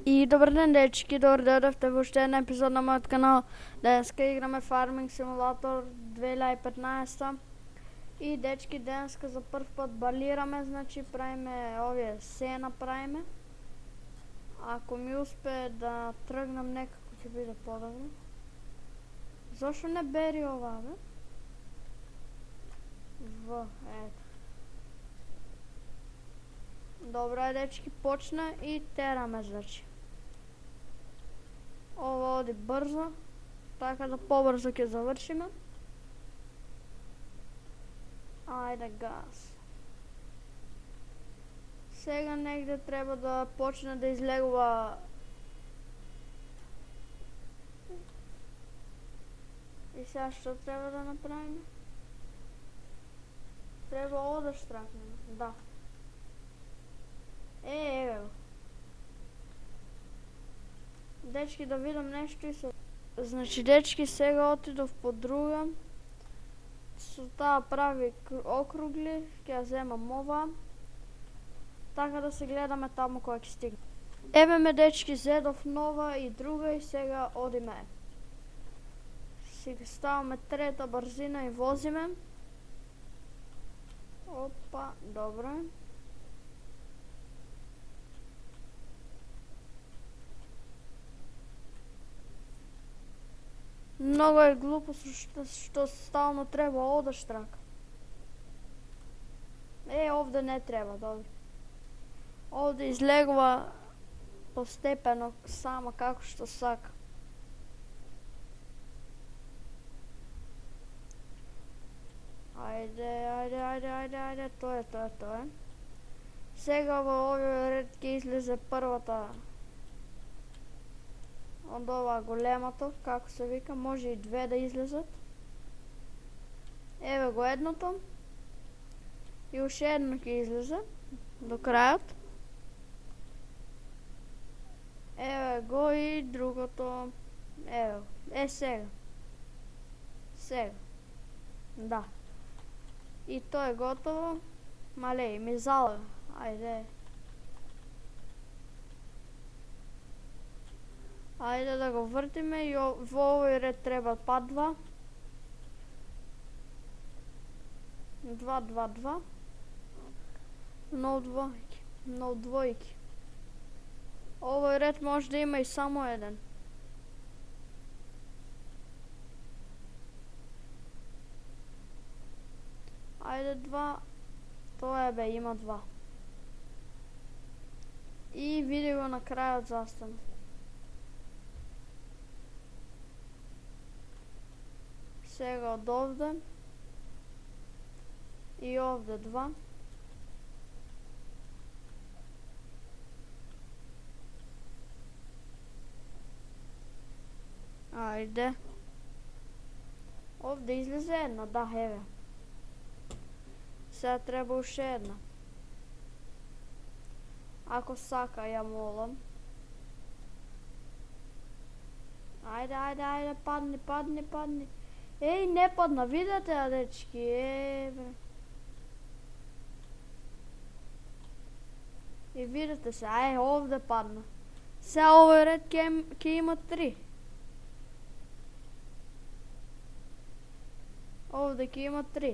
И добар ден, дечки, добре дојдовте во уште една епизод на мојот канал. Денеска играме Farming Simulator 2015. И дечки, денеска за прв пат балираме, значи правиме овие сена правиме. Ако ми успее да тргнам некако ќе биде подобро. Зошто не бери ова, бе? Ето. Добра, дечки, почна и тераме, значи. Ова оди брзо, така да побрзо ќе завршиме. Ајде, газ. Сега негде треба да почне да излегува. И сега што треба да направиме? Треба ово да штракнеме, да. Еве го. Дечки, да видам нешто и се... Значи, дечки, сега отидов по друга. Со таа прави округли, ќе ја земам ова. Така да се гледаме таму кога ќе стигне. Еве ме, дечки, зедов нова и друга и сега одиме. Сега ставаме трета брзина и возиме. Опа, добро. Многу е глупо што стално треба ода штрака. Овде не треба, добро. Овде излегува постепено, само како што сака. Ајде, тоа е. Сега во овој ред ќе излезе првата од ова големото, како се вика, може и две да излезат. Еве го едното. И уште едно ќе излезе до крајот. Еве го и другото. Еве го. Сега. Да. И тоа е готово. Мале, ми залага. Ајде. Ајде да го вртиме и во овој ред треба па 2. 2. Но двојки. Овој ред може да има и само еден. Ајде 2. Тоа е, бе, има 2. И види го на крајот застана. Сега од овде и овде 2. Ајде. Овде излезе една, да, еве. Сега треба уште една. Ако сака, ја молам. Ајде, падни. Еј, не падна, видете, дечки, бе. И видите се, овде падна. Сега овој ред ќе има 3. Овде ќе има 3.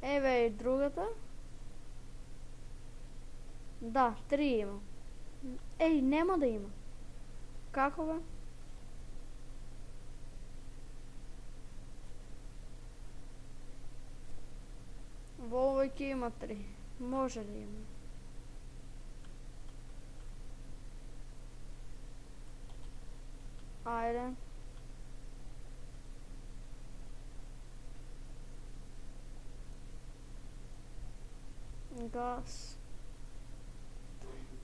Еве и другата. Да, 3 има. Еј, нема да има. Како, бе? Во овој ќе има 3. Може да има. Ајде. Газ.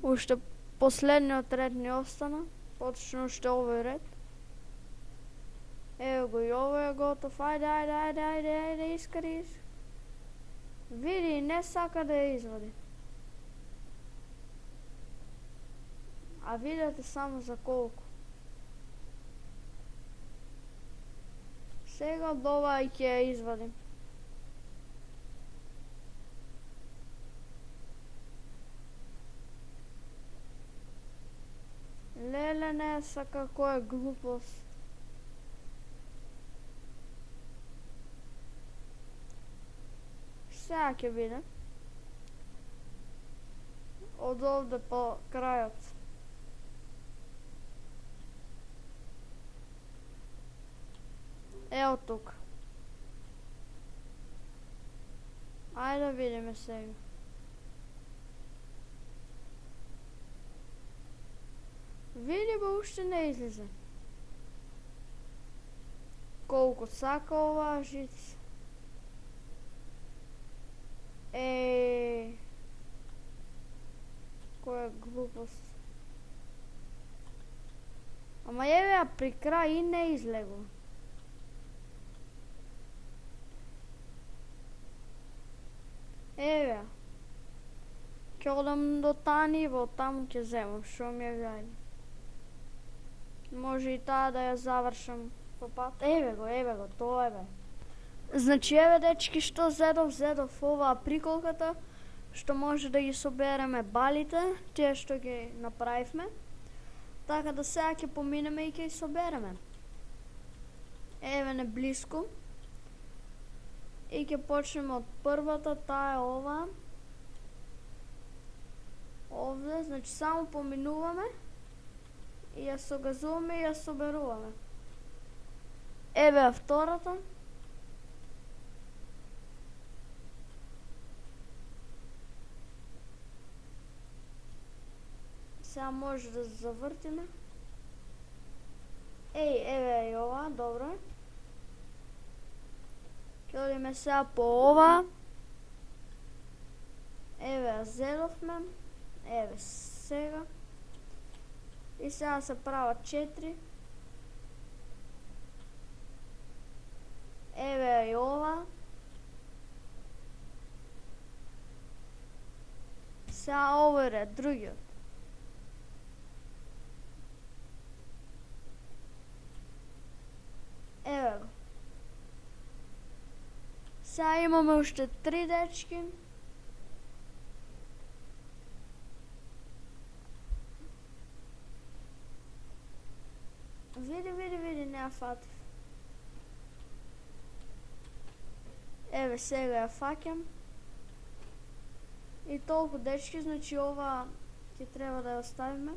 Уште последниот ред не остана. Поточно уште овој ред. Ево го и овој е готов. Ајде, искари. Види, не сака да ја извади. А видете само за колку. Сега од ова ќе ја извадим. не сака која глупост. Сега ќе биде. Од овде по крајот. Ево тук. Ајде да видиме сега. Види, ба уште не излезе. Колку сака оваа жица. Која глупост. Ама еве ја при крај и не излего. Еве ја. Ќе одам до таа ниво, таму ќе земам, шо ми е гајде. Може и таа да ја завршам по пат. Еве го, тоа е бе. Значи еве дечки што зедов оваа приколката, што може да ги собереме балите, тие што ги направивме. Така да сега ќе поминеме и ќе ги собереме. Еве не блиску. И ќе почнеме од првата, таа е оваа. Овде, значи само поминуваме и ја согазуваме и ја соберуваме. Еве е втората. Сега може да завртиме. Еве е и ова, добро. Ќе одиме сега по ова. Еве ја зедовме. Еве сега. И сега се прават 4. Еве и ова. Сега овој ред, другиот. Еве го. Сега имаме уште 3 дечки. Види, не ја фатив. Еве сега ја фаќам. И толку дечки, значи ова ќе треба да ја оставиме.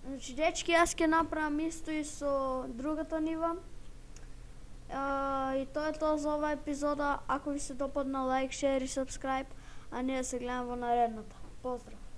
Значи дечки, јас ќе направам исто и со другата нива. И тоа е тоа за оваа епизода. Ако ви се допадна, лайк, шер и сабскрајб, а ние се гледаме во наредната. Поздрав!